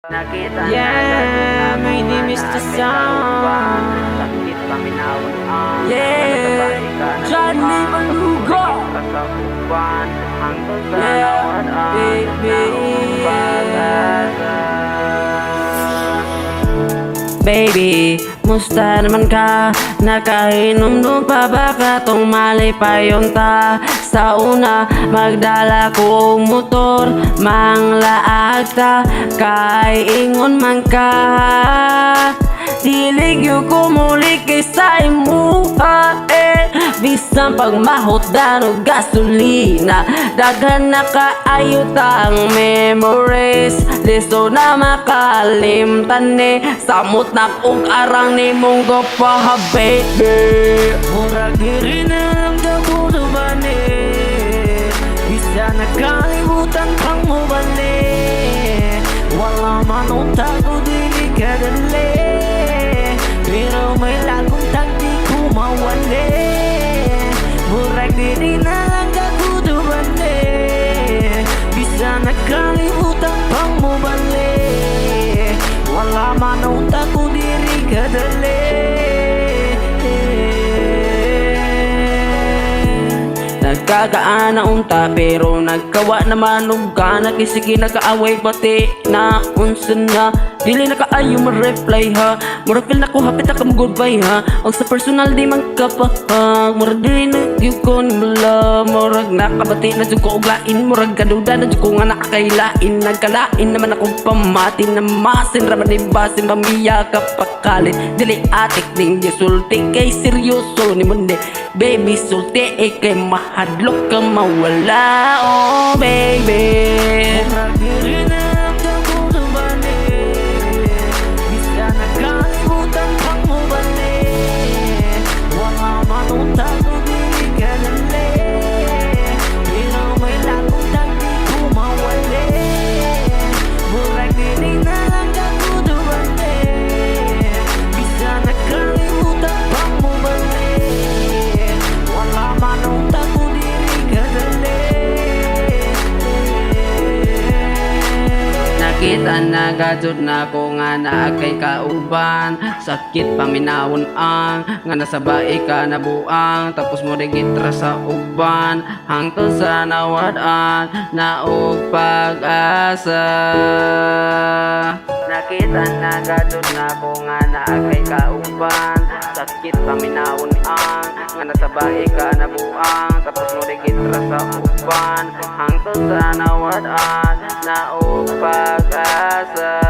Yeah, my name is the Sun. Yeah, Johnny Malugo. Yeah, baby, musta naman ka? Nakainom-nom pa ba ka? Tong mali pa yun ta. Sa una, magdala kong motor, manglaag ta, kay ingon man ka. Dilig yung kumulik kay sa imuha, bisan pagmahot danog gasolina. Daghan na kaayot ang memories, liso na makalimtan ni. Samot na kung arang ni mong gopa, baby. Murag diri na lang daw sa bani, bisan nakalimutan pang mo bali. Wala man untag o dili kadali, pero may lagong tag di ko mawali. Murag diri na lang kaguduban bisa nakalimutan pang mo bali. Wala man untag o diri kadali. Nagkagaan na unta pero nagkawa naman og gana, kay sige nakaaway pati na unsa na. Dili na kaayo ma-reply ha, murag feel na ko hapit na kam goodbye ha. Og sa personal di man kapahag, murag dili na gyud ko nimala. Murag nakabati na jud ko og lain, murag kaduda na jud ko nga nakakailain. Nagkalain naman akong pamati na masin raman ni basin pamiya kapakalit. Dili atik ning gisulti kay seryoso ni monde, baby sulti kay mahadlok ka mawala. Oh baby, murag dili na kita nagadjud na ko nga naa kay kauban. Sakit paminawon ang nga nasabay ka na buang, tapos mo digitra sa uban hangtod sa nawad-an na og pag-asa. Nakita nagadjud na ko nga naa kay kauban. Sakit paminawon ang nga nasabay ka na buang, tapos mo digitra sa uban hangtod sa nawad-an na og pag-asa.